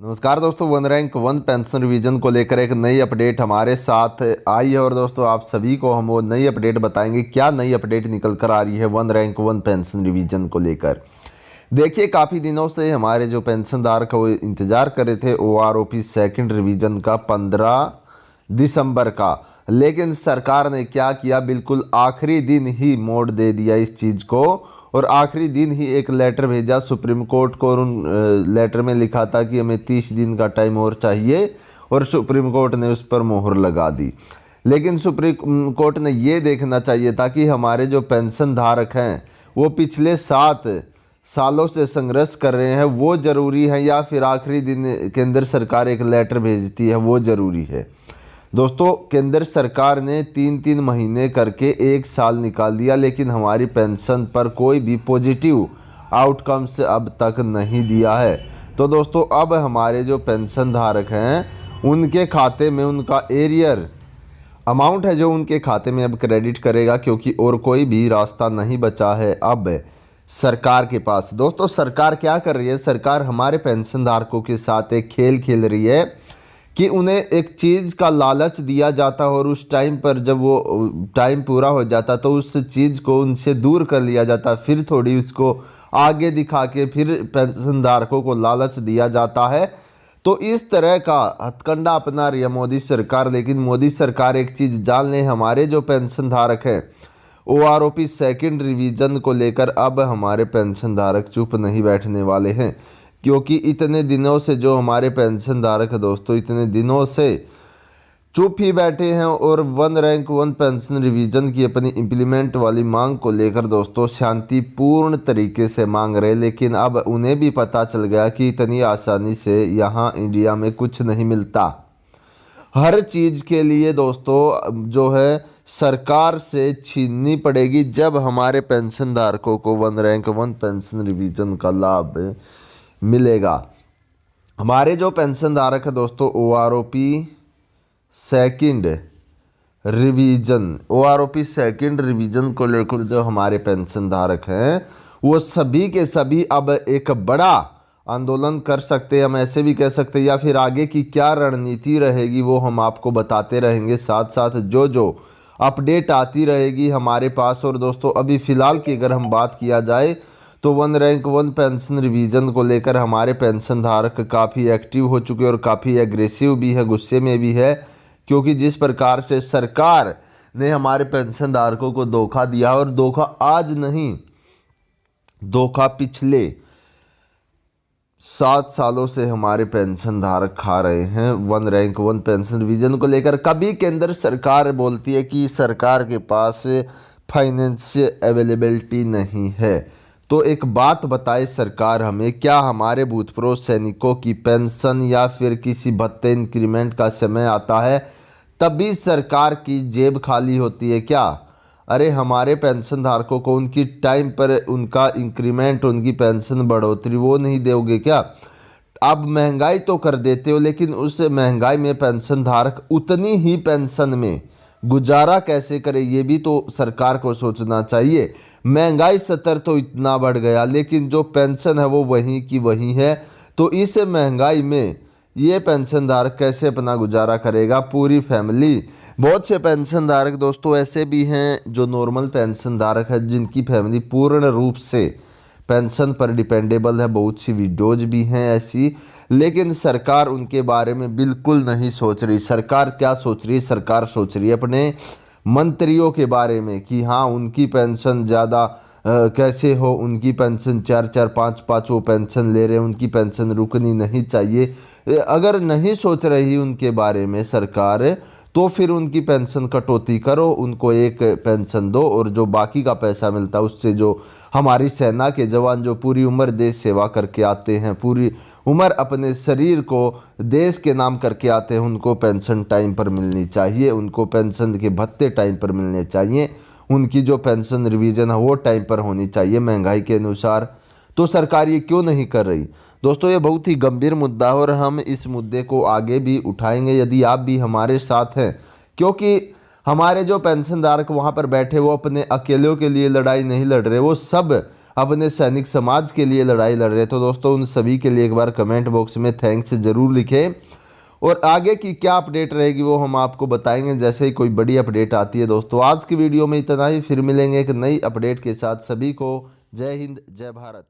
नमस्कार दोस्तों, one rank one pension revision को लेकर एक नई अपडेट हमारे साथ आई है। और दोस्तों आप सभी को हम वो नई अपडेट बताएंगे। क्या नई अपडेट निकल कर आ रही है one rank one pension revision को लेकर। देखिए, काफ़ी दिनों से हमारे जो पेंशनधारक वो इंतज़ार कर रहे थे OROP सेकंड रिवीजन का 15 दिसंबर का। लेकिन सरकार ने क्या किया, बिल्कुल आखिरी दिन ही मोड़ दे दिया इस चीज़ को और आखिरी दिन ही एक लेटर भेजा सुप्रीम कोर्ट को। और उन लेटर में लिखा था कि हमें 30 दिन का टाइम और चाहिए और सुप्रीम कोर्ट ने उस पर मोहर लगा दी। लेकिन सुप्रीम कोर्ट ने ये देखना चाहिए था कि हमारे जो पेंशन धारक हैं वो पिछले 7 सालों से संघर्ष कर रहे हैं, वो ज़रूरी है, या फिर आखिरी दिन केंद्र सरकार एक लेटर भेजती है वो ज़रूरी है। दोस्तों, केंद्र सरकार ने 3-3 महीने करके 1 साल निकाल दिया, लेकिन हमारी पेंशन पर कोई भी पॉजिटिव आउटकम्स अब तक नहीं दिया है। तो दोस्तों, अब हमारे जो पेंशन धारक हैं उनके खाते में उनका एरियर अमाउंट है जो उनके खाते में अब क्रेडिट करेगा, क्योंकि और कोई भी रास्ता नहीं बचा है अब सरकार के पास। दोस्तों, सरकार क्या कर रही है, सरकार हमारे पेंशन धारकों के साथ एक खेल खेल रही है कि उन्हें एक चीज़ का लालच दिया जाता और उस टाइम पर जब वो टाइम पूरा हो जाता तो उस चीज़ को उनसे दूर कर लिया जाता, फिर थोड़ी उसको आगे दिखा के फिर पेंशनधारकों को लालच दिया जाता है। तो इस तरह का हथकंडा अपना रही है मोदी सरकार। लेकिन मोदी सरकार एक चीज़ जान ले, हमारे जो पेंशनधारक हैं OROP सेकंड रिवीजन को लेकर अब हमारे पेंशनधारक चुप नहीं बैठने वाले हैं, क्योंकि इतने दिनों से जो हमारे पेंशन धारक दोस्तों इतने दिनों से चुप ही बैठे हैं और one rank one pension revision की अपनी इम्प्लीमेंट वाली मांग को लेकर दोस्तों शांतिपूर्ण तरीके से मांग रहे। लेकिन अब उन्हें भी पता चल गया कि इतनी आसानी से यहाँ इंडिया में कुछ नहीं मिलता। हर चीज़ के लिए दोस्तों जो है सरकार से छीननी पड़ेगी जब हमारे पेंशन धारकों को one rank one pension revision का लाभ मिलेगा। हमारे जो पेंशन धारक है दोस्तों OROP सेकंड रिवीजन को लेकर जो हमारे पेंशन धारक हैं वो सभी के सभी अब एक बड़ा आंदोलन कर सकते हैं, हम ऐसे भी कह सकते हैं, या फिर आगे की क्या रणनीति रहेगी वो हम आपको बताते रहेंगे, साथ साथ जो अपडेट आती रहेगी हमारे पास। और दोस्तों अभी फ़िलहाल की अगर हम बात किया जाए तो one rank one pension revision को लेकर हमारे पेंशन धारक काफ़ी एक्टिव हो चुके और काफ़ी एग्रेसिव भी है, गुस्से में भी है, क्योंकि जिस प्रकार से सरकार ने हमारे पेंशन धारकों को धोखा दिया, और धोखा आज नहीं, धोखा पिछले 7 सालों से हमारे पेंशन धारक खा रहे हैं one rank one pension revision को लेकर। कभी केंद्र सरकार बोलती है कि सरकार के पास फाइनेंस अवेलेबिलिटी नहीं है, तो एक बात बताए सरकार हमें, क्या हमारे भूतपूर्व सैनिकों की पेंशन या फिर किसी भत्ते इंक्रीमेंट का समय आता है तभी सरकार की जेब खाली होती है क्या? अरे हमारे पेंशन धारकों को उनकी टाइम पर उनका इंक्रीमेंट, उनकी पेंशन बढ़ोतरी वो नहीं दोगे क्या? अब महंगाई तो कर देते हो, लेकिन उस महंगाई में पेंशन धारक उतनी ही पेंशन में गुजारा कैसे करे ये भी तो सरकार को सोचना चाहिए। महंगाई स्तर तो इतना बढ़ गया, लेकिन जो पेंशन है वो वहीं की वहीं है। तो इस महंगाई में ये पेंशन धारक कैसे अपना गुजारा करेगा, पूरी फैमिली। बहुत से पेंशन धारक दोस्तों ऐसे भी हैं जो नॉर्मल पेंशन धारक है जिनकी फैमिली पूर्ण रूप से पेंशन पर डिपेंडेबल है, बहुत सी विडोज भी हैं ऐसी, लेकिन सरकार उनके बारे में बिल्कुल नहीं सोच रही। सरकार क्या सोच रही है, सरकार सोच रही है अपने मंत्रियों के बारे में कि हाँ उनकी पेंशन ज़्यादा कैसे हो, उनकी पेंशन 4-4 5-5 वो पेंशन ले रहे हैं, उनकी पेंशन रुकनी नहीं चाहिए। अगर नहीं सोच रही उनके बारे में सरकार, तो फिर उनकी पेंशन कटौती करो, उनको एक पेंशन दो, और जो बाकी का पैसा मिलता है उससे जो हमारी सेना के जवान जो पूरी उम्र देश सेवा करके आते हैं, पूरी उम्र अपने शरीर को देश के नाम करके आते हैं, उनको पेंशन टाइम पर मिलनी चाहिए, उनको पेंशन के भत्ते टाइम पर मिलने चाहिए, उनकी जो पेंशन रिवीजन है वो टाइम पर होनी चाहिए महंगाई के अनुसार। तो सरकार ये क्यों नहीं कर रही? दोस्तों ये बहुत ही गंभीर मुद्दा है और हम इस मुद्दे को आगे भी उठाएंगे यदि आप भी हमारे साथ हैं, क्योंकि हमारे जो पेंशन धारक वहाँ पर बैठे वो अपने अकेलों के लिए लड़ाई नहीं लड़ रहे, वो सब अपने सैनिक समाज के लिए लड़ाई लड़ रहे। तो दोस्तों उन सभी के लिए एक बार कमेंट बॉक्स में थैंक्स ज़रूर लिखें और आगे की क्या अपडेट रहेगी वो हम आपको बताएंगे जैसे ही कोई बड़ी अपडेट आती है। दोस्तों आज की वीडियो में इतना ही, फिर मिलेंगे एक नई अपडेट के साथ। सभी को जय हिंद, जय भारत।